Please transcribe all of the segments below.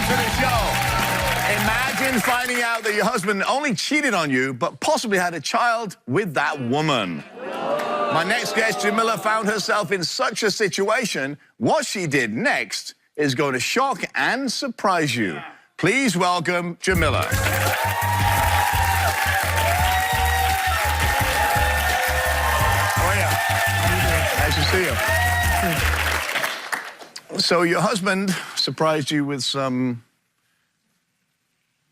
to the show. Imagine finding out that your husband not only cheated on you, but possibly had a child with that woman. My next guest, Jamila, found herself in such a situation. What she did next is going to shock and surprise you. Please welcome Jamila. How are you? Nice to see you. So your husband surprised you with some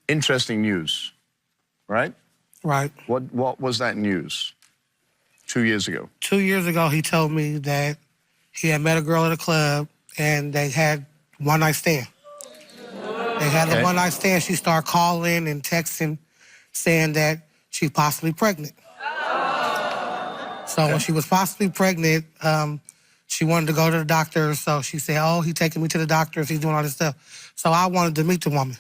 interesting news, right? Right. What was that news 2 years ago? 2 years ago, he told me that he had met a girl at a club and they had one-night stand. They had a one-night stand. She started calling and texting, saying that she's possibly pregnant. So when she was possibly pregnant, she wanted to go to the doctor. So she said, oh, he's taking me to the doctors. He's doing all this stuff. So I wanted to meet the woman.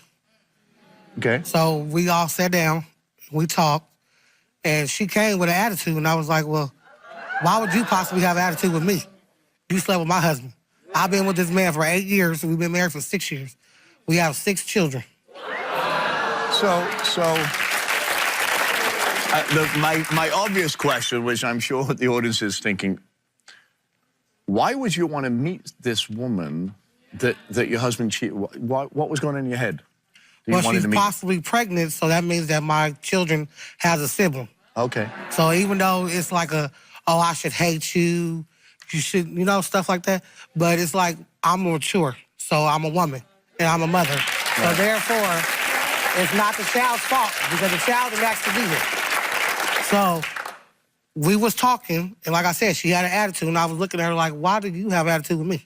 Okay. So we all sat down, we talked, and she came with an attitude. And I was like, well, why would you possibly have an attitude with me? You slept with my husband. I've been with this man for 8 years, and we've been married for 6 years. We have 6 children. My obvious question, which I'm sure the audience is thinking, why would you want to meet this woman that your husband cheated? What was going on in your head? Well, she's possibly pregnant, so that means that my children has a sibling. Okay. So even though it's like oh, I should hate you, you should, you know, stuff like that, but it's like I'm mature, so I'm a woman, and I'm a mother. Right. So therefore, it's not the child's fault, because the child didn't ask to be here. So we was talking, and like I said, she had an attitude, and I was looking at her like, why do you have an attitude with me?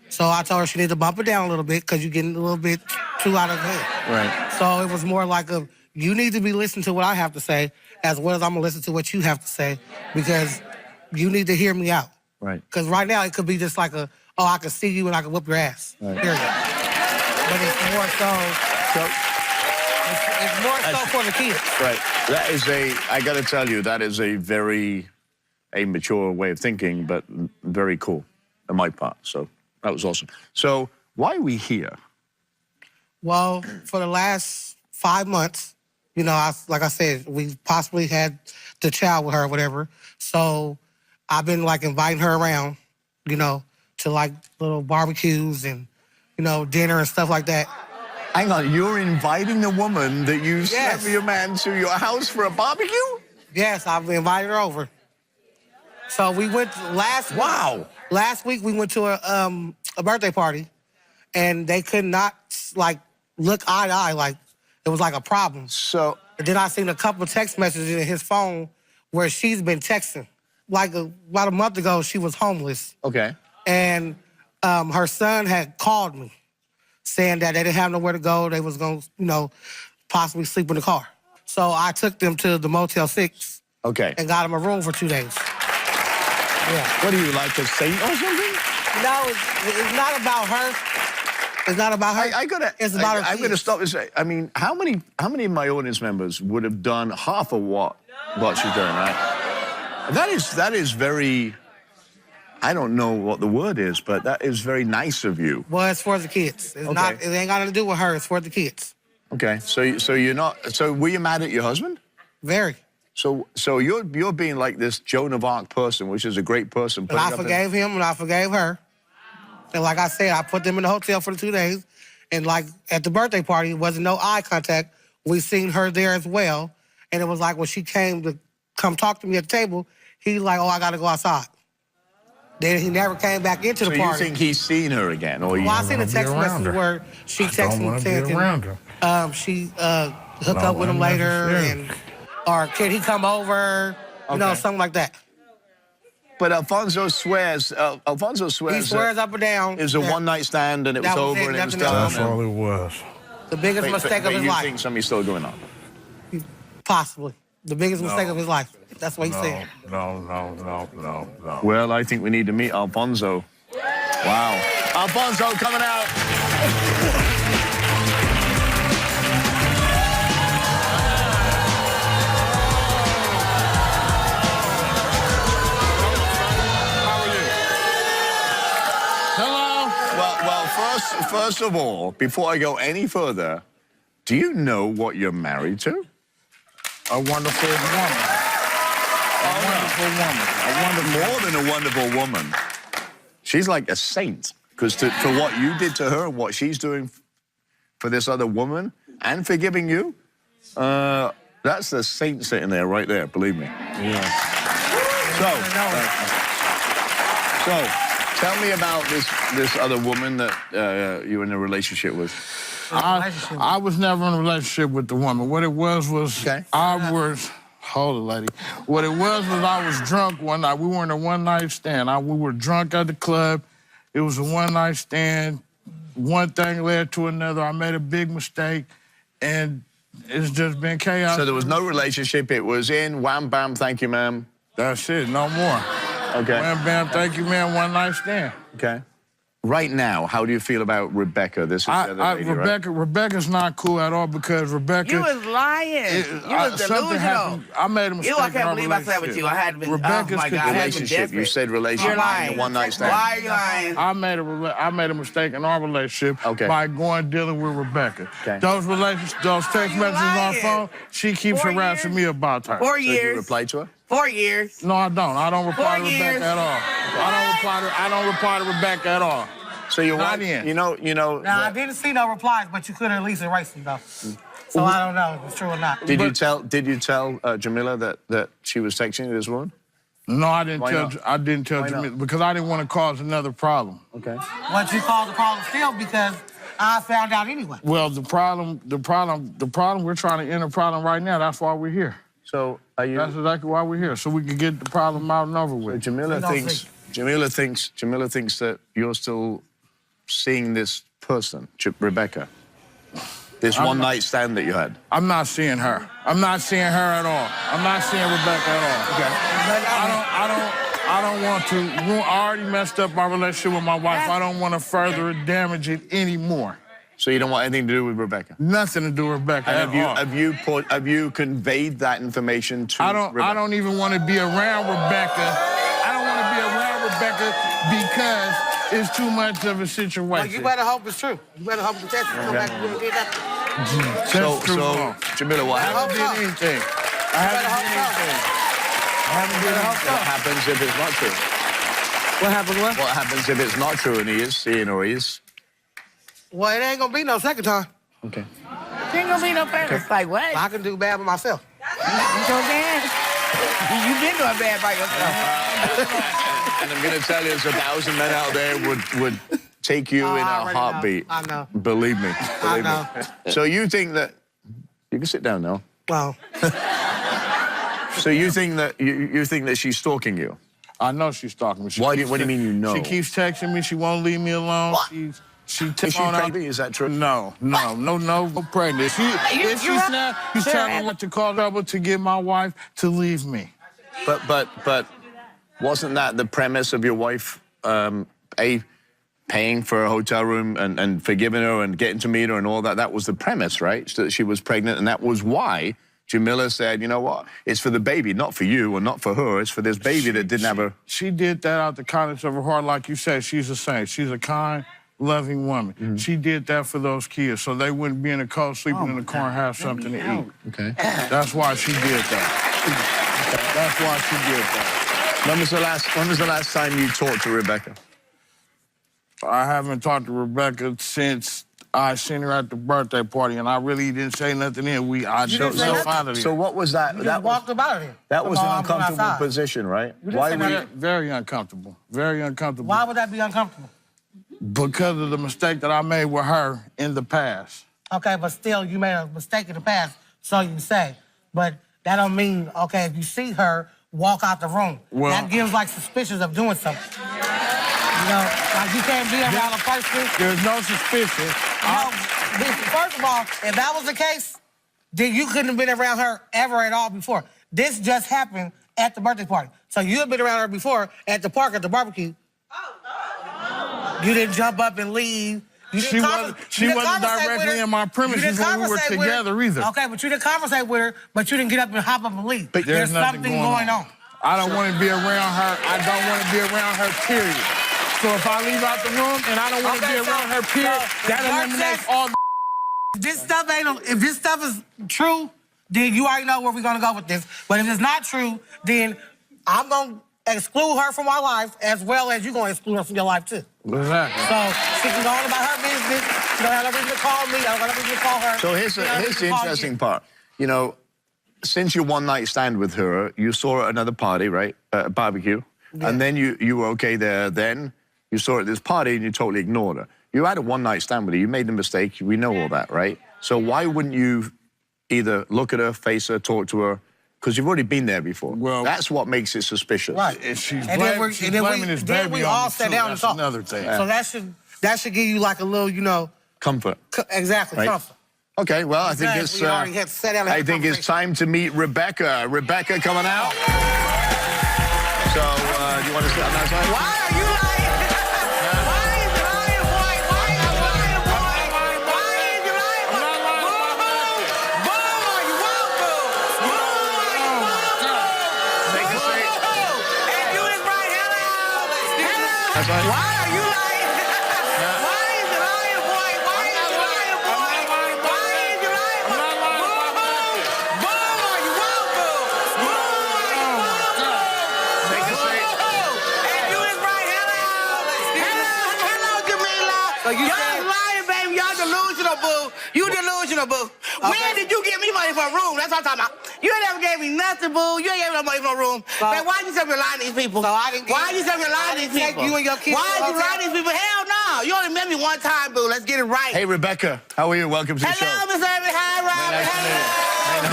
So I told her she needed to bump it down a little bit because you're getting a little bit too out of hand. Right. So it was more like you need to be listening to what I have to say as well as I'm going to listen to what you have to say, because you need to hear me out. Right. Because right now it could be just like oh, I can see you and I can whoop your ass. Right. Period. But it's more so... It's more so for the kids. Right. That is I got to tell you, that is a very mature way of thinking, but very cool on my part. So that was awesome. So why are we here? Well, for the last 5 months, you know, like I said, we possibly had the child with her or whatever. So I've been, like, inviting her around, you know, to, like, little barbecues and, you know, dinner and stuff like that. Hang on, you're inviting the woman that you slept with your man to your house for a barbecue? Yes, I've invited her over. So we went last week. Wow. Last week we went to a birthday party, and they could not, like, look eye to eye, like it was like a problem. So... And then I seen a couple of text messages in his phone where she's been texting. Like about a month ago, she was homeless. Okay. And her son had called me saying that they didn't have nowhere to go. They was going to, you know, possibly sleep in the car. So I took them to the Motel 6. Okay. And got them a room for 2 days. Yeah. What are you, like a saint or something? No, it's not about her. It's not about her. It's about her kids. I'm going to stop and say, I mean, how many of my audience members would have done half of what she's doing, right? That is very... I don't know what the word is, but that is very nice of you. Well, it's for the kids. It's not. It ain't got nothing to do with her. It's for the kids. Okay. So you're not. So were you mad at your husband? Very. So you're being like this Joan of Arc person, which is a great person. And I forgave him, and I forgave her. And like I said, I put them in the hotel for the 2 days. And like at the birthday party, it wasn't no eye contact. We seen her there as well. And it was like when she came to come talk to me at the table, he's like, oh, I got to go outside. Then he never came back into the party. So you think he's seen her again? Or well, I seen a text message where she texted me saying she hooked up with him later, or can he come over? You know, something like that. But Alfonso swears. He swears up and down. It was a one-night stand, and it was over, and it was done. That's all it was. The biggest mistake of his life. You think something's still going on? Possibly. The biggest mistake of his life. That's what he said. No. Well, I think we need to meet Alfonso. Wow. Alfonso coming out. First of all, before I go any further, do you know what you're married to? A wonderful woman. A wonderful woman. More than a wonderful woman. She's like a saint. Because for what you did to her and what she's doing for this other woman and forgiving you, that's the saint sitting there right there, believe me. Yeah. So tell me about this other woman that you're in a relationship with. I was never in a relationship with the woman. What it was Okay. hold it, lady. What it was I was drunk one night. We were in a one-night stand. We were drunk at the club. It was a one-night stand. One thing led to another. I made a big mistake, and it's just been chaos. So there was no relationship. It was in, wham, bam, thank you, ma'am. That's it, no more. Okay. Wham, bam, thank you, man, one-night stand. Okay. Right now, how do you feel about Rebecca? This is the other lady, right? Rebecca's not cool at all because Rebecca... You was lying. You was something delusional. happened. I made a mistake. I can't believe I slept with you. I had been. Rebecca's oh my God, I had been relationship. desperate. You said relationship. You're lying. One night stand. Why are you lying? I made a mistake in our relationship by dealing with Rebecca. Okay. Those text messages on our phone, she keeps 4 harassing me about her. 4 So did you years. reply to her? 4 years. No, I don't. I don't reply to 4 years. Rebecca at all. I don't reply to Rebecca at all. So you Not want, in. you know. Now, I didn't see no replies, but you could at least erase them, though. So I don't know if it's true or not. Did you tell Jamila that she was texting this woman? No, I didn't Why tell. not? I didn't tell Why not? Jamila because I didn't want to cause another problem. Okay. What you called the problem still because I found out anyway. Well, the problem. We're trying to end the problem right now. That's why we're here. So are you? That's exactly why we're here, so we can get the problem out and over with. Jamila thinks that you're still seeing this person, Rebecca. This one-night stand that you had. I'm not seeing her. I'm not seeing her at all. I'm not seeing Rebecca at all. Okay. I don't want to. I already messed up my relationship with my wife. I don't want to further damage it anymore. So you don't want anything to do with Rebecca? Nothing to do with Rebecca And at all. have you conveyed that information to Rebecca? I don't even want to be around Rebecca. I don't want to be around Rebecca because it's too much of a situation. Well, you better hope it's true. You better hope the test come back and you did that. So Jamila, what I haven't happens? did anything. I haven't did anything. I haven't did anything. What happens if it's not true? What happened, what? What happens if it's not true and he is seeing or he is? Well, it ain't gonna be no second time. Okay. There ain't gonna be no parents. Like what? I can do bad by myself. You so bad. You been doing bad by yourself. And I'm going to tell you, there's 1,000 men out there would take you in a I already heartbeat. know. I know. Believe me. Believe know. me. So you think that... You can sit down now. Well, So you think that she's stalking you? I know she's stalking me. What do you mean you know? She keeps texting me. She won't leave me alone. What? Is Is she pregnant? Is that true? No, pregnant. She's telling me to call trouble to get my wife to leave me. But wasn't that the premise of your wife, paying for a hotel room and forgiving her and getting to meet her and all that? That was the premise, right? So that she was pregnant, and that was why Jamila said, you know what? It's for the baby, not for you or not for her. It's for this baby that didn't have her. She did that out the kindness of her heart. Like you said, she's a saint. She's a kind, loving woman. Mm-hmm. She did that for those kids so they wouldn't be in the cold, sleeping in the car and have something to eat. Okay. That's why she did that. That's why she did that. When was the last time you talked to Rebecca? I haven't talked to Rebecca since I seen her at the birthday party, and I really didn't say nothing then. I just out of here. So what was that? you just walked about it. That was an Come on, I'm going uncomfortable outside. position, right? didn't Why say were you... nothing. Very uncomfortable. Very uncomfortable. Why would that be uncomfortable? Because of the mistake that I made with her in the past. Okay, but still, you made a mistake in the past, so you say. But that don't mean, okay, if you see her, walk out the room. Well, that gives, like, suspicions of doing something. You know, like you can't be around a person. There's no suspicion. No, first of all, if that was the case, then you couldn't have been around her ever at all before. This just happened at the birthday party. So you had been around her before at the park, at the barbecue. You didn't jump up and leave. She wasn't directly in my premises when we were together either. Okay, but you didn't conversate with her, but you didn't get up and hop up and leave. But there's something going on. I don't want to be around her. I don't want to be around her, period. So if I leave out the room and I don't want to Okay, be around her so period, that your eliminates sex- all the This stuff ain't. If this stuff is true, then you already know where we're gonna go with this. But if it's not true, then I'm gonna exclude her from my life as well as you're gonna exclude her from your life too. Exactly. So she can go on about her business. She don't have no reason to call me. I don't have no reason to call her. So here's She don't have no the reason to call interesting you. part. You know, since your one night stand with her, you saw her at another party, right? A barbecue. Yeah. And then you were okay there. Then you saw her at this party and you totally ignored her. You had a one night stand with her. You made the mistake. We know all that, right? So why wouldn't you either look at her, face her, talk to her? Because you've already been there before. Well- That's what makes it suspicious. Right. If she's And then blaming, she's blaming this then baby we on all me sat too. down and That's talked. another thing. So that should give you like a little, you know, Comfort. exactly, Right. comfort. Okay, well, I think Exactly. it's. We already had to sit down and have I a think it's conversation. time to meet Rebecca. Rebecca coming out. So, do you want to sit on that side? Why are you lying? Why is you lying, boy? Why are you lying, boy? Why is you lying, boy? I'm not lying, Boo-hoo! Boo! Are you wrong, boo? Boo! Are you wrong, boo? Take a seat. Boo! And you is right. Hello. Hello. That's right. Why are you lying? Why is you lying, boy? Why is you lying, boy? Why is you lying, boy? Boo-hoo! Boo! Are you wrong, boo? Boo! Are you wrong, boo? Take a seat. And you is right. Hello. Hello, Jamila. Y'all lying, baby. Y'all delusional, boo. You delusional, boo. When did you give me money for a room? That's what I'm talking about. You ain't never gave me nothing, boo. You ain't gave me no money for a room. Man, why you say you're lying to these people? Why you say you're lying to these people? you and your kids Why to you the lying to these people? Hell no. You only met me one time, boo. Let's get it right. Hey, Rebecca, how are you? Welcome to the show. Hello, Miss Irvine. Hi, Robin. Nice to meet you.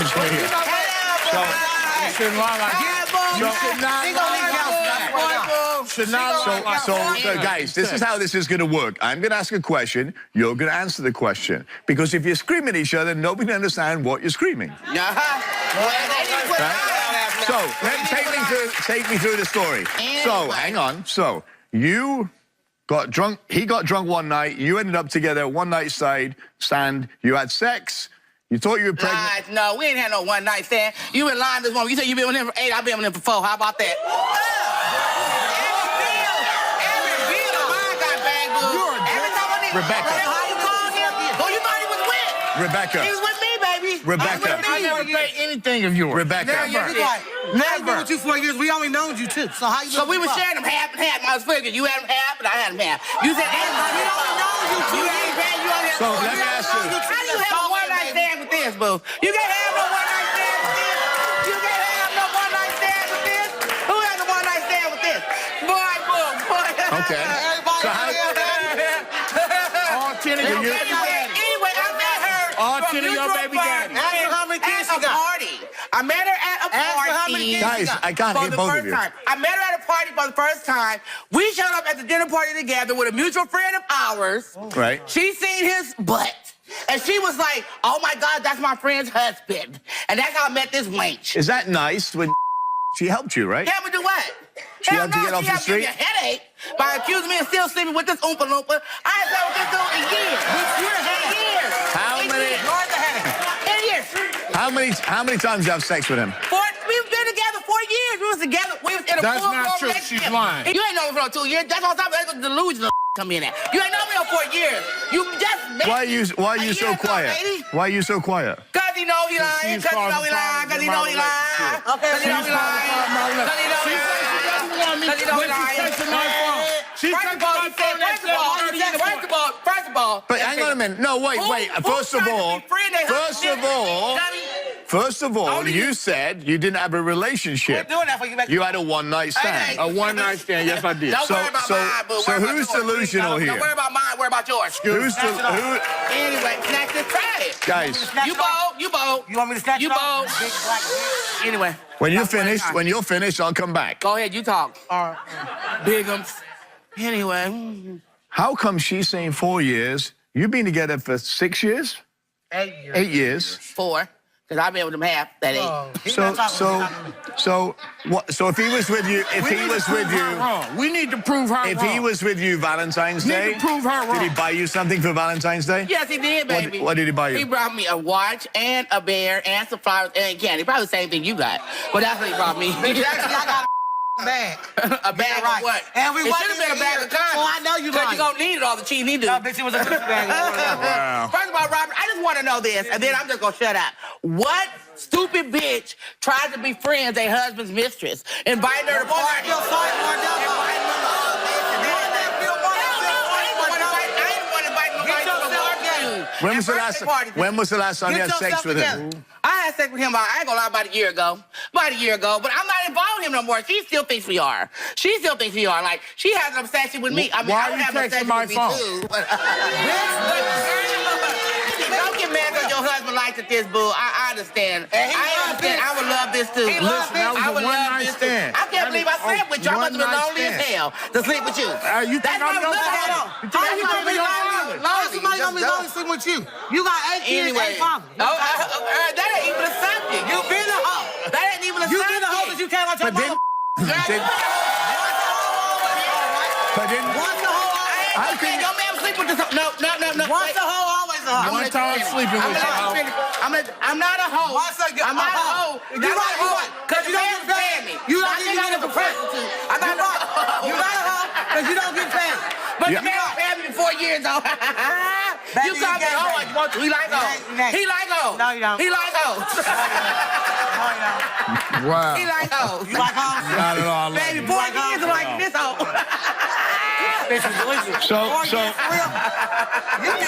Hello. Nice to meet you. Hello, boo. You shouldn't lie like Hi, boo. You should not She gonna need counseling. Boo. should not lie like So, guys, this is how this is going to work. I'm going to ask a question. You're going to answer the question. Because if you're screaming at each other, nobody can understand what you're screaming. Right? So, take me through the story. So, hang on. So, you got drunk. He got drunk one night. You ended up together one night stand. You had sex. You thought you were pregnant. Lies. No, we ain't had no one night stand. You been lying this morning. You said you been with him for 8, I've been with him for 4. How about that? Every bill of mine got bagged, boo. Every time I need... Rebecca. How you call him? Who you thought he was with? Rebecca. He was with me, baby. Rebecca. I never paid anything of yours. Rebecca. Never. I've been with you 4 years. We only known you too. So how you? So we were sharing them half and half. I was figuring you had them half and I had them half. You said, we only know you 2 days back. You only had So, let me ask you. How do you have a one-night stand with this, boo? You can't have no one-night stand with this. You can't have no one-night stand with this. Who has a one-night stand with this? Boy, boy, boy. Okay. So how? All 10 of you. Anyway, I met her. All from 10 of your mutual baby friends daddies. Ask her how many kids at she a got. party. I met her at a Ask her how many party. kids she Guys, got. I can't For hear the both of first you. time. I met her at a party for the first time. We showed up at the dinner party together with a mutual friend of ours. Right. She seen his butt. And she was like, oh my God, that's my friend's husband. And that's how I met this wench. Is that nice when she helped you, right? Help me do what? She Hell helped you no, get off she the helped give me street? a headache by accusing me of still sleeping with this Oompa Loompa. I ain't slept with this dude in years. In years. How In many- years. In years. How many times you have sex with him? We've been together 4 years. We was together. We was in a That's full-blown not true. relationship. She's lying. You ain't known me for no 2 years. That's what I'm talking about. That's delusional come in at. You ain't known me for 4 years. You just met Why are you a so year ago, quiet? lady. Why are you so quiet? Cause he know he lying. She's Cause he know causing he lying. Cause he know he lying. problems Cause he know he lying. Cause he know he She says she lying. doesn't want me. Cause he know he But she lying. takes my phone. She First takes of all, my he said, phone at 7:30 in the morning. first of all. But hang on a minute. No, wait. First of all, you said you didn't have a relationship. We're doing that for you. You had a one-night stand. A one-night stand. Yes, I did. Don't worry about mine, boo. So Worry about who's yours. delusional here? Don't worry about mine. Worry about yours. Who's Snatch it off. who? Anyway, snatch this. Try it. Guys, You bold. You bold. You want me to snatch You it off? bold. Big black bitch. Anyway. when you're That's finished, I'll come back. Go ahead. You talk. All right. Bigums. Anyway. How come she's saying 4 years? You've been together for 6 years? 8 years. 8 years. 4. Because I've been with him half that 8. Oh, he's not talking So if he was with you, wrong. We need to prove her if wrong. he was with you Valentine's Need Day, to prove her did he wrong. buy you something for Valentine's Day? Yes, he did, baby. What did he buy you? He brought me a watch and a bear and some flowers and candy. Probably the same thing you got. But that's what he brought me. Actually, I got bag. A bag right. of what? And we it should have been a bag of condoms. So I know you Because lying. you gonna need it all the cheese he do. No, bitch, it was a Gucci bag. Wow. First of all, Robert, I just want to know this, and then I'm just gonna shut up. What stupid bitch tried to be friends their husband's mistress, inviting her to party? When was the last time you had sex with him? I had sex with him, I ain't gonna lie, about a year ago. But I'm not involved with him no more. She still thinks we are. She still thinks we are. Like, she has an obsession with me. I mean, Why I don't are you have an texting obsession my with me, phone? too. Don't get mad because your husband likes it this, boo. I understand. I understand. I would love this, too. Listen, that was I a would love one-night this, too. stand. I can't believe I slept with you. I must have been One-night lonely as stand. hell to sleep with you. You think I'm your father? You think I'm gonna be your father? How somebody gonna be lonely sleeping with you? You got 8 kids, Anyway. 8 fathers. That ain't even a subject. You been a hoe. That ain't even a You subject. been a hoe since you came out your But mama. Once a hoe, always a hoe, right? How can your man sleep with this? No. Once a hoe, always a hoe. One time sleeping with you. I'm not a hoe. I'm not a hoe. You right, you right. Because you don't get paid me. You don't get paid for prostitute. I'm not a hoe. You right, hoe, because you don't get paid. But the man paid me for 4 years, though. You call me a hoe if you want to. He like hoes. He like hoes. No, you don't. He like hoes. Wow. He like hoes. You like hoes? Not at all. Baby, 4 years of like this hoe.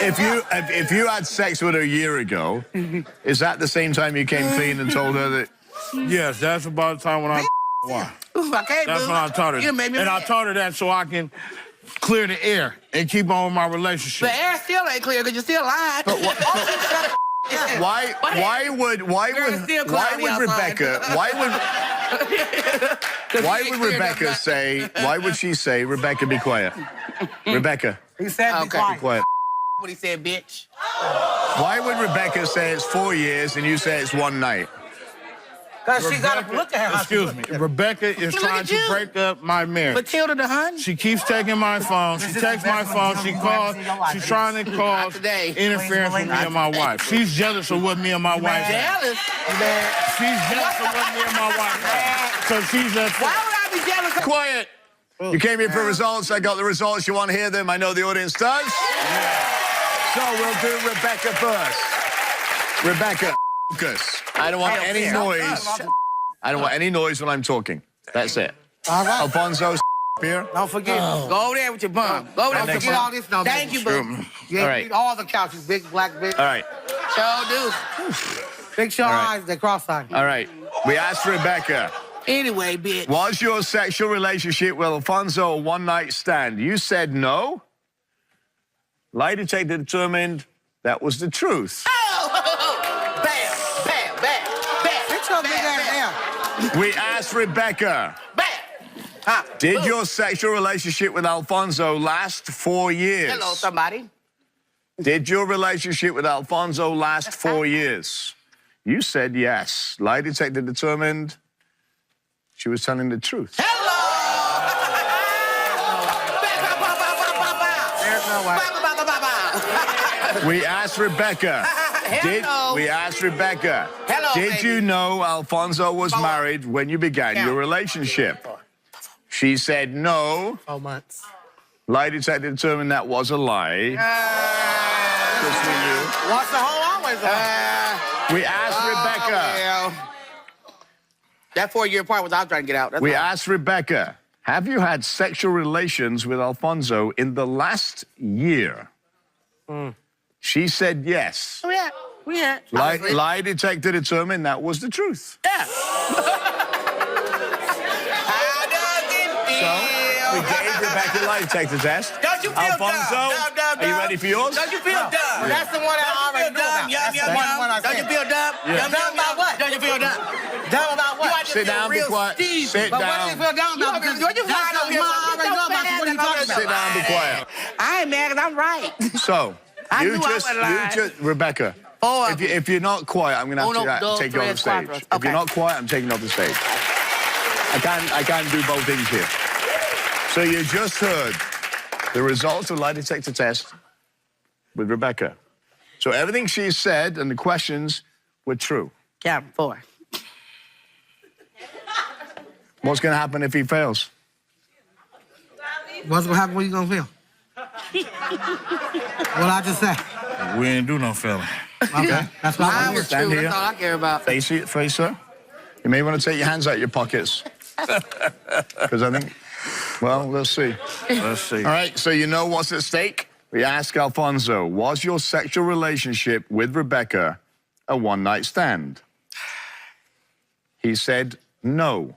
If you had sex with her a year ago, is that the same time you came clean and told her that? Yes, that's about the time when I won. Okay, That's boo. when I taught her. You made me And I mad. taught her that so I can clear the air and keep on with my relationship. The air still ain't clear because you're still lying. Why would she say, Rebecca, be quiet? Rebecca, He said be be quiet. quiet. What he said, bitch. Why would Rebecca say it's 4 years and you say it's one night? Because she got to look at her. how she Excuse me. look. Rebecca is Look trying at to you. break up my marriage. Matilda the hun? She keeps taking my phone. She This is takes the my best phone. one She you'll calls. ever see in your life. She's trying to cause today. interference with me and my wife. She's jealous of what me and my wife have. Jealous? She's jealous of what me and my wife have. So she's upset. Why would I be jealous? Quiet. You came here for results. I got the results. You want to hear them? I know the audience does. So we'll do Rebecca first. Rebecca, focus. I don't want any noise. I don't want any noise when I'm talking. That's it. All right. Alfonso here. Don't forget. Go over there with your bum. Go over there Don't with forget your all bum. this now, Thank baby. you, boo. You All ain't right. need all the couches, big black bitch. All right. Show do. Fix your right. eyes, they cross-eyed. All right. We asked Rebecca, Anyway, bitch. was your sexual relationship with Alfonso a one-night stand? You said no. Lie detector determined that was the truth. Oh! Bam, bam, bam, bam. Fix your big ass down. We asked Rebecca, Bam. Huh. did Boo. your sexual relationship with Alfonso last 4 years? Hello, somebody. Did your relationship with Alfonso last 4 years? You said yes. Lie detector determined she was telling the truth. Hello. There's no way. We asked Rebecca. Hello. We asked Rebecca. Hello, Did baby. you know Alfonso was married when you began your relationship? She said no. 4 months. Lie detector determined that was a lie. Just for you. Once a hoe, always a hoe. We asked Rebecca. Well, that 4-year part was I was trying to get out. That's We all. asked Rebecca, have you had sexual relations with Alfonso in the last year? She said yes. We had. Lie detector determined that was the truth. Yeah. How does it feel? We gave Rebecca a lie detector test. Don't you feel Alfonso, dumb? are you ready for yours? Don't you feel dumb? That's the one I already knew about. Yum, That's yum, the one I yum. Don't you said. feel dumb? Yeah. Yum, Dumb yum, about yum. what? Don't you feel dumb? Dumb about You what? want to Sit feel down, be real quiet. Steve. Sit But what do you down. feel down about? You Because want to that's feel something I already know about. So what are you talking Sit about? down, be quiet. I ain't mad because I'm right. So, I you knew I just, would lie. Rebecca, Four of if you're not quiet, I'm going to Uno, have to dos, take you off the tres, stage. cuatro. If Okay. you're not quiet, I'm taking you off the stage. I can't do both things here. So you just heard the results of the lie detector test with Rebecca. So everything she said and the questions were true. Count 4. What's going to happen if he fails? What's gonna happen when you gonna feel? What I just said. We ain't do no failing. Okay, that's what Mine I was Stand true. here. That's all I care about. Face it, face her. You may want to take your hands out of your pockets. Because I think, well, let's see. Let's see. All right, so you know what's at stake? We ask Alfonso, was your sexual relationship with Rebecca a one-night stand? He said no.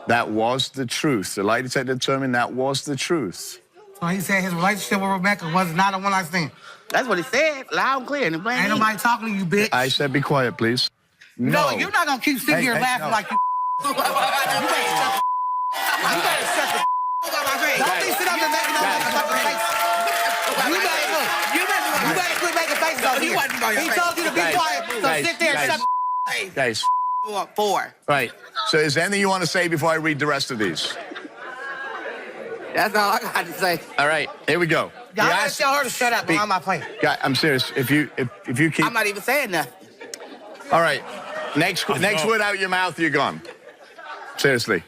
That was the truth. The lie detector determined that was the truth. So he said his relationship with Rebecca was not a one-night stand. That's what he said, loud and clear. And it Ain't nobody talking to you, bitch. I said be quiet, please. No, you're not gonna keep sitting Hey, here hey, laughing no. like you. You better shut the Don't be sitting up there making no motherfucking face. You better look. You better quit making faces over here. He told you to be quiet, so sit there and shut the Guys, 4. right. So is there anything you want to say before I read the rest of these? That's all I got to say. All right, here we go. Y'all We gotta asked- tell her to shut up, but I'm not playing. Guy, I'm serious. If you keep... I'm not even saying nothing. All right. Next word out your mouth, you're gone. Seriously.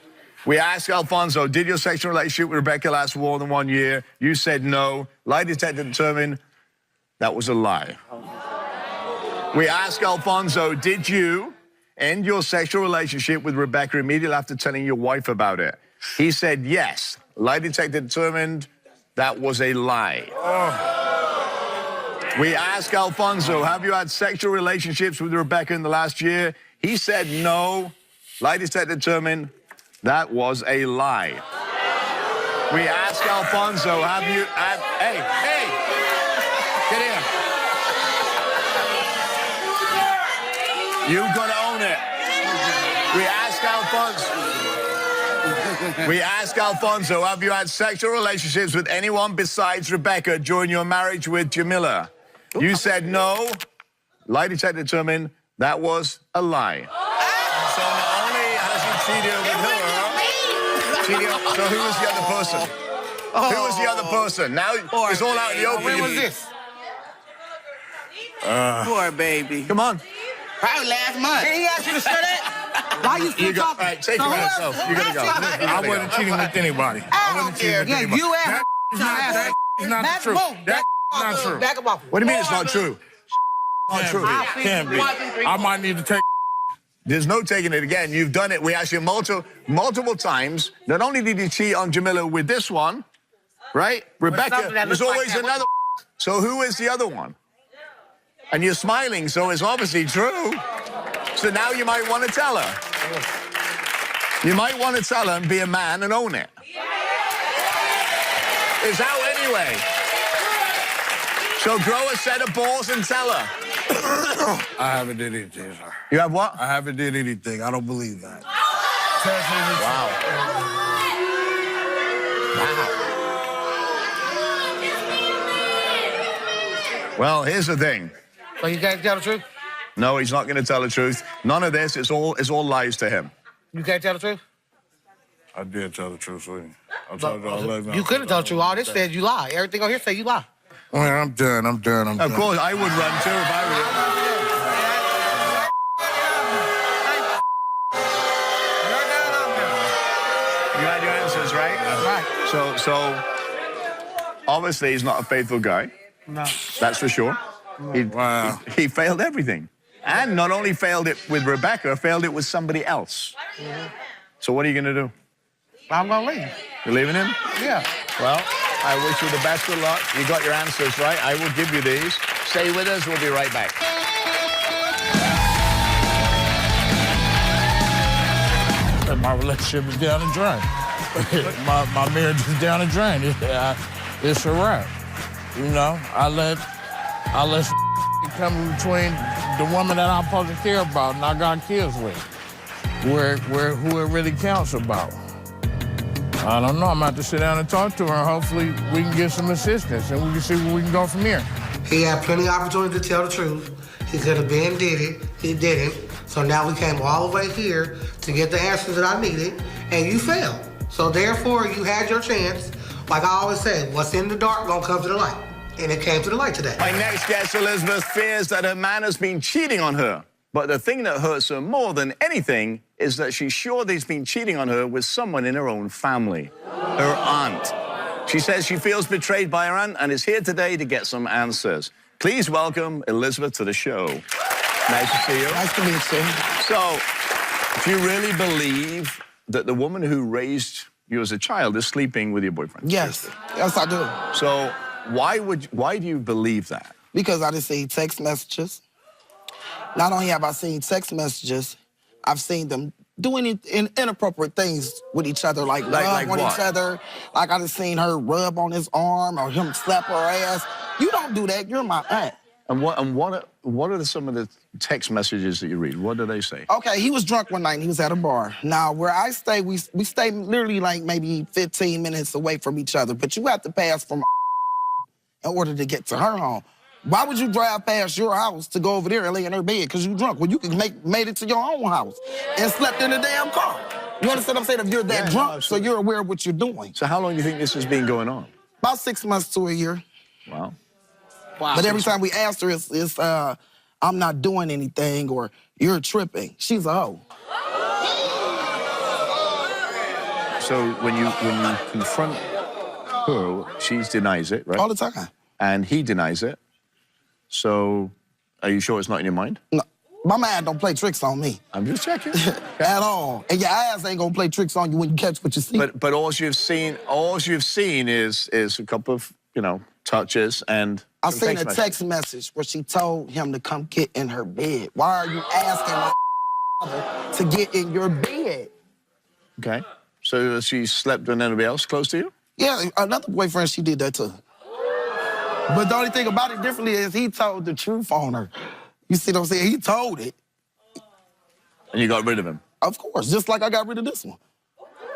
We asked Alfonso, did your sexual relationship with Rebecca last more than 1 year? You said no. Lie detector determined that was a lie. We asked Alfonso, did you end your sexual relationship with Rebecca immediately after telling your wife about it? He said yes. Lie detector determined that was a lie. We asked Alfonso, have you had sexual relationships with Rebecca in the last year? He said no. Lie detector determined that was a lie. We asked Alfonso, have you had... Hey, get in. You've got to own it. We asked Alfonso, have you had sexual relationships with anyone besides Rebecca during your marriage with Jamila? You said no. Lie detector determined that was a lie. So not only has he cheated with her, so who was the other person? Who was the other person? Now it's all out in the open. When was this? Poor baby. Come on. Probably last month. Did he ask you to shut it? Why you still You go. All talking? right, take it yourself. You gotta go. I wasn't cheating with anybody. I wasn't cheating with Yeah, anybody. you asked. That is not true. That's not true. Back him off. What do you mean it's not true? Not true. Can't be. I might need to take. There's no taking it again. You've done it. We asked you multiple times. Not only did you cheat on Jamila with this one, right? Rebecca, there's always another. So who is the other one? And you're smiling, so it's obviously true. So now you might want to tell her. You might want to tell her and be a man and own it. It's out anyway. So grow a set of balls and tell her. I haven't did anything, sir. You have what? I haven't did anything. I don't believe that. Wow. Well, here's the thing. So you can't tell the truth? No, he's not going to tell the truth. None of this. It's all lies to him. You can't tell the truth? I did tell the truth, sweetie. I told you I love you. You couldn't tell the truth. All this says you lie. Everything on here say you lie. Well, I'm done. Of course, I would run too if I were you. You had your answers, right? Right. So obviously he's not a faithful guy. No. That's for sure. Wow. He failed everything. And not only failed it with Rebecca, failed it with somebody else. So what are you going to do? I'm gonna leave. You're leaving him? Yeah. Well, I wish you the best of luck. You got your answers right. I will give you these. Stay with us. We'll be right back. My relationship is down the drain. my marriage is down the drain. It's a wrap. You know, I let come in between the woman that I'm supposed to care about and I got kids with. Who it really counts about. I don't know. I'm about to sit down and talk to her, and hopefully we can get some assistance, and we can see where we can go from here. He had plenty of opportunity to tell the truth. He could have been did it. He didn't. So now we came all the way here to get the answers that I needed, and you failed. So therefore, you had your chance. Like I always say, what's in the dark gonna come to the light. And it came to the light today. My next guest, Elizabeth, fears that her man has been cheating on her But the thing that hurts her more than anything is that she's sure that he's been cheating on her with someone in her own family, her aunt. She says she feels betrayed by her aunt and is here today to get some answers. Please welcome Elizabeth to the show. Nice to see you. Nice to meet you. So, do you really believe that the woman who raised you as a child is sleeping with your boyfriend? Yes. Yes, I do. So, why do you believe that? Because I just see text messages. Not only have I seen text messages, I've seen them doing inappropriate things with each other, like rub on what? each other. Like I just seen her rub on his arm or him slap her ass. You don't do that. You're my aunt. And what are some of the text messages that you read? What do they say? Okay, he was drunk one night and he was at a bar. Now, where I stay, we stay literally like maybe 15 minutes away from each other, but you have to pass from in order to get to her home. Why would you drive past your house to go over there and lay in her bed because you drunk? Well, you could made it to your own house and slept in the damn car. You understand what I'm saying? If you're that drunk, so you're aware of what you're doing. So how long do you think this has been going on? About 6 months to a year. Wow. But every time we asked her, it's I'm not doing anything or you're tripping. She's a hoe. So when you confront her, she denies it, right? All the time. And he denies it. So are you sure it's not in your mind? No, my man don't play tricks on me. I'm just checking. At all. And your ass ain't gonna play tricks on you when you catch what you see. But all you've seen is a couple of, touches and I seen a text message where she told him to come get in her bed. Why are you asking my father to get in your bed? Okay. So she slept with anybody else close to you? Yeah, another boyfriend, she did that to. But the only thing about it differently is he told the truth on her. You see what I'm saying? He told it. And you got rid of him? Of course, just like I got rid of this one.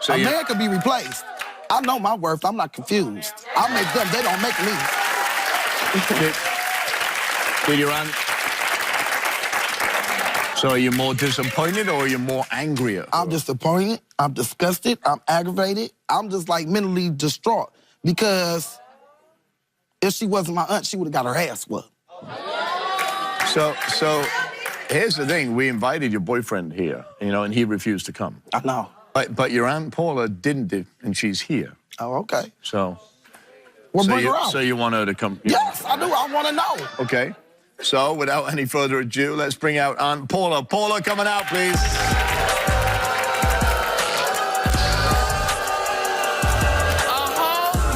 So a man could be replaced. I know my worth. I'm not confused. I make them. They don't make me. Did your aunt... So are you more disappointed or are you more angry at her? I'm disappointed. I'm disgusted. I'm aggravated. I'm just like mentally distraught because if she wasn't my aunt, she would have got her ass whooped. So here's the thing. We invited your boyfriend here, and he refused to come. I know. But your Aunt Paula didn't, and she's here. Oh, okay. So... Well, bring her out. So you want her to come? Yes, I do. I want to know. Okay. So without any further ado, let's bring out Aunt Paula. Paula, coming out, please.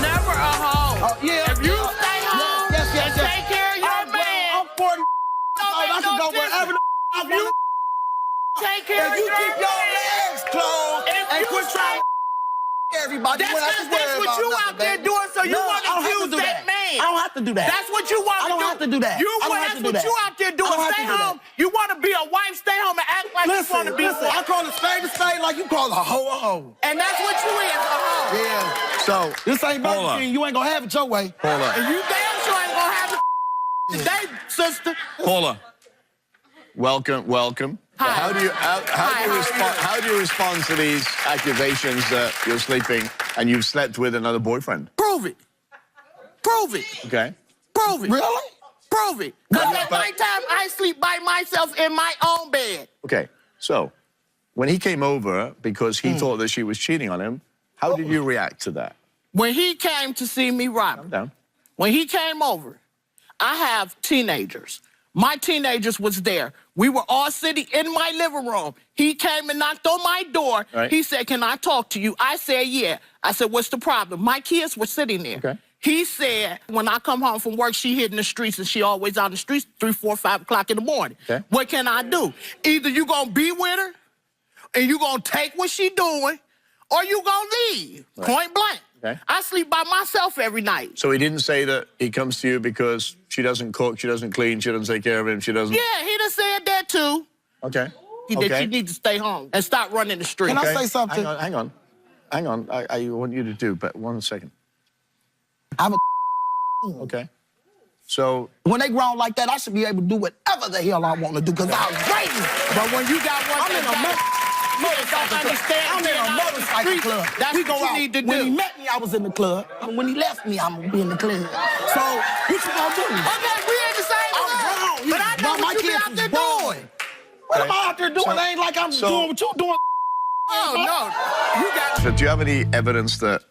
Never a hoe. Oh, yeah. If you stay home and take care of your man, I'm 40 I can go wherever I want. take care of If you your keep your man. legs closed and quit trying to everybody, That's what you out there doing, so you want to use that man. I don't have to do that. That's what you want to do. I don't have to do that. That's what you out there doing. Stay home. You want to be a wife, stay home and act like you want to be one. I call a spade like you call a hoe a hoe. And that's what you is, a hoe. Yeah. So This ain't Burger King. You ain't gonna have it your way. Paula. And you damn sure ain't gonna have it today, sister. Paula. Welcome. Hi. How do you respond to these accusations that you're sleeping and you've slept with another boyfriend? Prove it. Prove it. Okay. Prove it. Really? Prove it. Because at nighttime, I sleep by myself in my own bed. Okay. So when he came over because he thought that she was cheating on him, how did you react to that? When he came to see me, Robert, Down. when he came over, I have teenagers. My teenagers was there. We were all sitting in my living room. He came and knocked on my door. Right. He said, "Can I talk to you?" I said, "Yeah." I said, "What's the problem?" My kids were sitting there. Okay. He said, when I come home from work, she hid in the streets, and she always out in the streets 3, 4, 5 o'clock in the morning. Okay. What can I do? Either you gonna be with her, and you gonna take what she doing, or you gonna leave, point blank. Okay. I sleep by myself every night. So he didn't say that he comes to you because she doesn't cook, she doesn't clean, she doesn't take care of him, she doesn't... Yeah, he done said that too. Okay. That you need to stay home and stop running the street. Can I say something? Hang on. I want you to do, but 1 second. I'm a Okay. So... When they grown like that, I should be able to do whatever the hell I want to do because I'm crazy. But when you got one I'm in a motorcycle club. That's We what go you out. need to When he do. met me, I was in the club. And when he left me, I'm gonna be in the club. So what you gonna do? Okay, we in the same I'm club. grown. But I know My what you be kids out is there grown. doing. there doing. It ain't like I'm doing what you doing. Oh, no. You got So do you have any evidence that...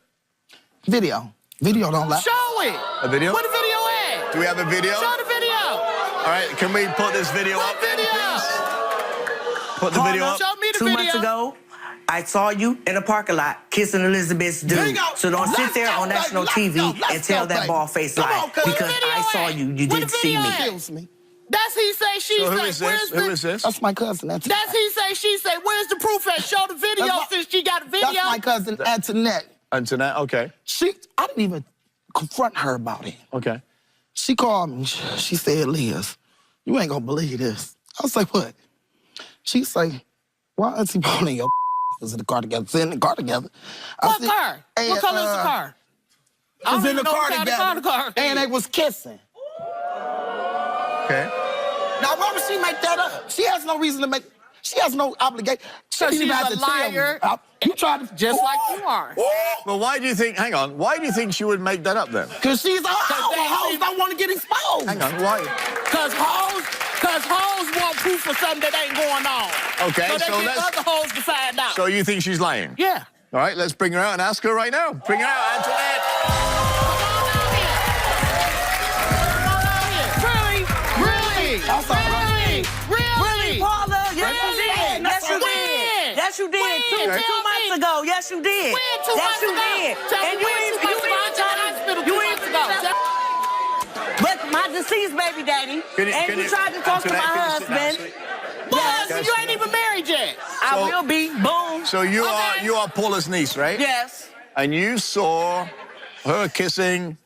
Video. Video don't lie. show it. A video? Where the video at? Do we have a video? Show the video. All right, can we put this video What up then, video? please? Put the video up. Show me the 2 video. months ago, I saw you in a parking lot kissing Elizabeth's dude. Bingo. So don't sit there on national TV and tell that bald-faced lie cuz. because Where the video I saw at? you. You Where didn't the see video me. at? Kills me. That's he say, she So who say. is Where's this? the... Who is this? That's my cousin. That's he say, she say. Where's the proof at? Show the video That's my- since she got a video. That's my cousin Antoinette. Internet, okay. I didn't even confront her about it. Okay. She called me. She said, Liz, you ain't gonna believe this. I was like, what? She say, why Auntie Paul and your was in the car together? It's in the car together. What car? What color is the car? I Was don't in the even know car what kind of together. car it And is. they was kissing. Okay. Now, why would she make that up? She has no reason to make. She has no obligation. She Because didn't even she's have a to tell me. liar. You tried to Just like you are. Well, why do you think... Hang on. Why do you think she would make that up then? Because she's a hoe. they- Hoes don't want to get exposed. Hang on, why? Because hoes want proof for something that ain't going on. Okay, So they so get let's... other hoes to find out. So you think she's lying? Yeah. All right, let's bring her out and ask her right now. Bring her out, Antoinette. Really? Really? That's all right. Really? Paula, yes you did. Yes you When? did. Yes you did. When? Two Tell months me. ago. Yes you did. When 2 Yes months you ago? did. Tell me And you when ain't 2 months ago? I was in the hospital 2 months ago. But my deceased baby daddy, and you tried to talk to my Antoinette, can you sit down, husband. sweetie? But you ain't even married yet. I will be. Boom. So you are Paula's niece, right? Yes. And you saw her kissing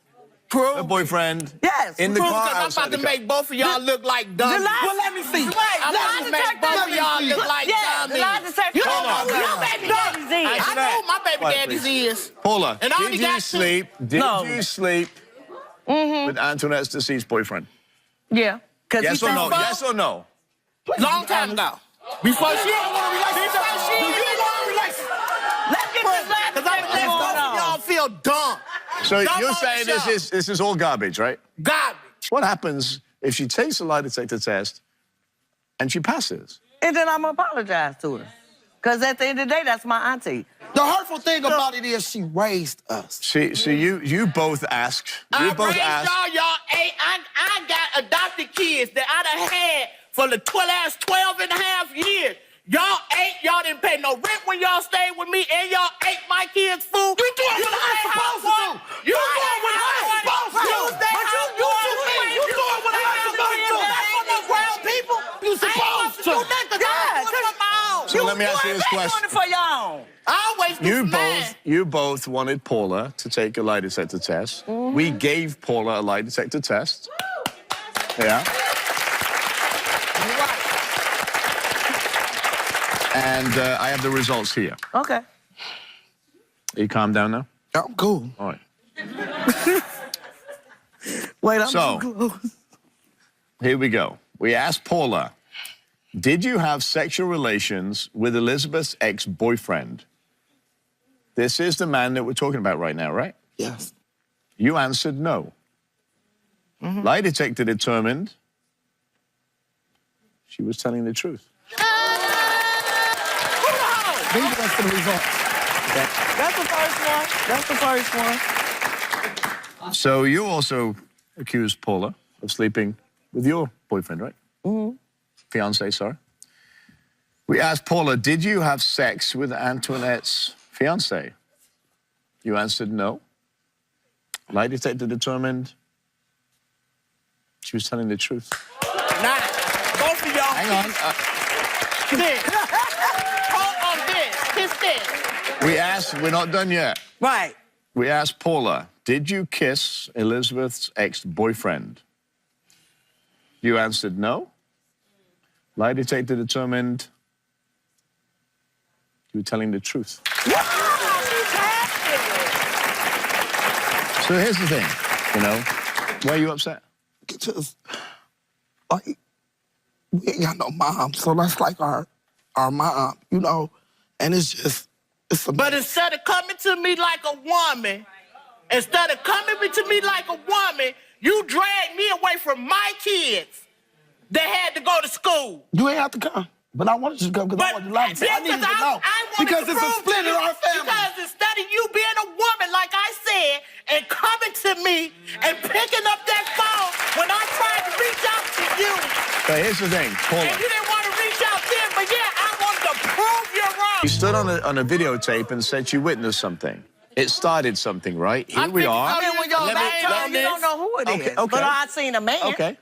her boyfriend Yes. in the Proof, car because I'm outside about to the car. make both of y'all look like dummies. Well, let me see. I'm about to make both of y'all look like dummies. You don't know who your baby daddy's is. I know who my baby Quiet, daddy's please. is. Paula, And I only did you got two. sleep? Did No. you sleep with Antoinette's deceased boyfriend? Yeah. Yes or no? fuck? Yes or no? Long time ago. Before she... Let's get this last Because I'm going to let both of y'all feel dumb. So Dumb you're on saying the show. this is all garbage, right? Garbage. What happens if she takes a lie detector test and she passes? And then I'm going to apologize to her. Because at the end of the day, that's my auntie. The hurtful thing about it is she raised us. So you both asked. I raised y'all 8. I got adopted kids that I done had for the last 12 and a half years. Y'all 8, y'all didn't pay no rent when y'all stayed with me, and y'all ate my kids' food. You doing what I ain't supposed to do. You doing what I ain't supposed to do. You doing what I ain't supposed to do. That's for no grown people. You supposed to. So let me ask you this question. For y'all. I always do mine. You both wanted Paula to take a lie detector test. We gave Paula a lie detector test. Yeah. And I have the results here. Okay. Are you calm down now? I'm cool. All right. Wait, I'm So- too close. Here we go. We asked Paula, did you have sexual relations with Elizabeth's ex-boyfriend? This is the man that we're talking about right now, right? Yes. You answered no. Lie detector determined she was telling the truth. Leave the rest of the results. That's the first one. That's the first one. So you also accused Paula of sleeping with your boyfriend, right? Fiancé, sorry. We asked Paula, did you have sex with Antoinette's fiancé? You answered no. Lie detector determined she was telling the truth. Nah, both of y'all. Hang on. This. Hold on this. This. We asked, we're not done yet. Right. We asked Paula, did you kiss Elizabeth's ex-boyfriend? You answered no. Lie detector determined you were telling the truth. So here's the thing, why are you upset? Just, like, we ain't got no mom, so that's like our mom, and it's a... But instead of coming to me like a woman, you dragged me away from my kids that had to go to school. You ain't have to come. But I wanted you to come because I wanted to lie to you. I needed to know. Because it's a split in our family. Because instead of you being a woman, like I said, and coming to me and picking up that phone when I tried to reach out to you. But here's the thing, Paula. And you didn't want to reach out then, but yeah, I wanted to prove you're wrong. You stood on a videotape and said you witnessed something. It started something, right? Here we are. I mean, when y'all back you don't know who it is. Okay. But I seen a man. Okay.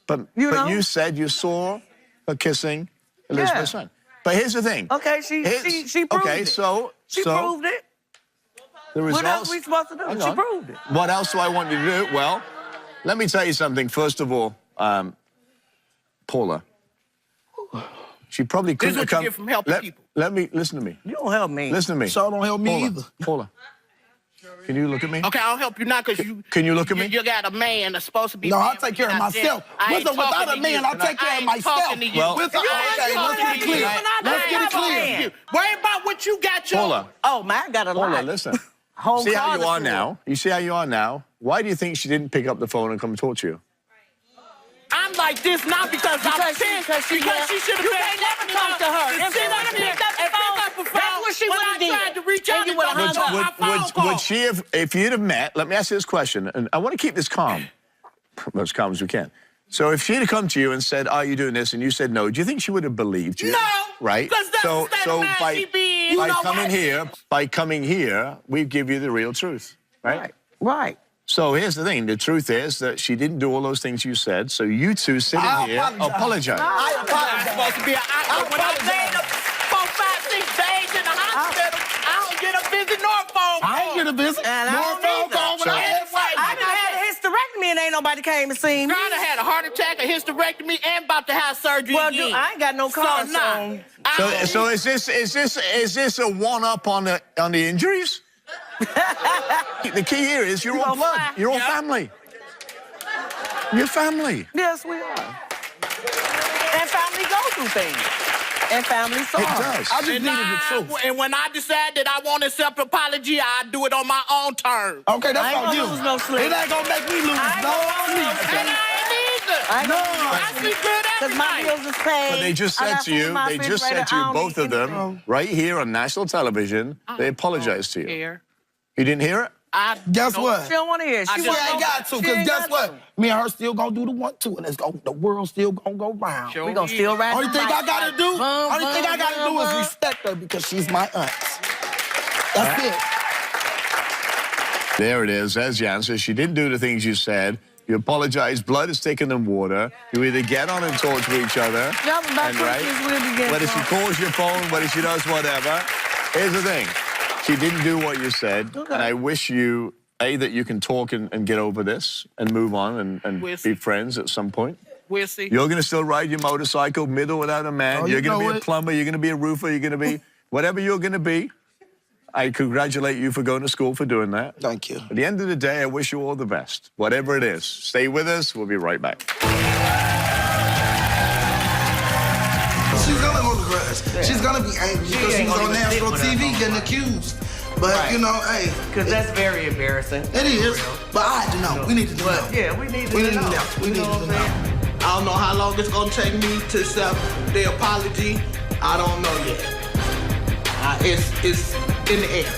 But know? you said you saw her kissing Elizabeth's son. But here's the thing. Okay, she proved it. Okay, so She proved it. the results. What else are we supposed to do? Hang She on. proved it. What else do I want you to do? Well, let me tell you something. First of all, Paula, she probably couldn't have This is what come. you get from helping people. Let me listen to me. You don't help me. Listen to me. So don't help me Paula, either. Paula, can you look at me? Okay, I'll help you now because you... Can you look at me? You got a man that's supposed to be... No, I'll take care of myself. Without a man, I'll take care of myself. Well, Okay, let's get it clear. Let's get it clear. Worry about what you got, your... Paula. Oh, man, got a lot. Paula, listen. Whole See how you closet are full. now? You see how you are now? Why do you think she didn't pick up the phone and come talk to you? I'm like this not because I'm pissed. Because she should have been... You can't never talk to her. If she would have picked up the phone, that's what she would have did. When I tried to reach out, And you would have hung up. Would she have, if you'd have met, let me ask you this question, and I want to keep this calm, as calm as we can. So if she'd have come to you and said, are you doing this? And you said no, do you think she would have believed you? No. Right? Because that's the state of mind she be in. By coming here, we give you the real truth, right? Right. So here's the thing. The truth is that she didn't do all those things you said, so you two sitting here apologize. I apologize. Supposed to be when I stayed 4, 5, 6 days in the hospital, I don't get a visit nor a phone call. I ain't get a visit. And I Nor a don't phone either. call when I had I done had a hysterectomy and ain't nobody came and seen me. Girl, I had a heart attack, a hysterectomy, and about to have surgery Well, again. dude, I ain't got no car, so... So is this a one-up on the injuries? The key here is you're all blood. You're all family. You're family. Yes, we are. And family go through things. And family sorrow. It does. I just needed the truth. And when I decide that I want a self-apology, I do it on my own terms. Okay, I that's ain't on gonna you. lose no sleep. It ain't gonna make me lose I ain't no gonna lose no sleep. sleep. And I ain't either. I ain't No. gonna lose I sleep good every Because my night. bills is paid. But they just I said got to food you, in my they just said refrigerator. to you, I don't both of need anything. them, right here on national television, they apologized to you. You didn't hear it? Guess what? She don't want to hear. She ain't got to, because guess what? Me and her still gonna do the 1-2, and the world still gonna go round. We gonna still ride Only the thing I bike. gotta do, is respect her because she's my aunt. That's it. There it is. There's the answer. She didn't do the things you said. You apologize. Blood is thicker than water. You either get on and talk to each other. Yeah, but back to really get Whether she calls your phone, whether she does whatever. Here's the thing. She didn't do what you said. Okay. And I wish you, A, that you can talk and get over this and move on and We'll be see. friends at some point. We'll see. You're going to still ride your motorcycle, with or without a man. Oh, You're you going to know be a it. plumber. You're going to be a roofer. You're going to be whatever you're going to be. I congratulate you for going to school for doing that. Thank you. At the end of the day, I wish you all the best. Whatever it is. Stay with us. We'll be right back. She's gonna hold the grudge. She's gonna be angry because she was on national TV getting accused. But, you know, hey. Because that's very embarrassing. It is. But I had to know. We need to know. Yeah, we need to We need to know. know. We need to know. I don't know how long it's gonna take me to accept the apology. I don't know yet. It's in the air.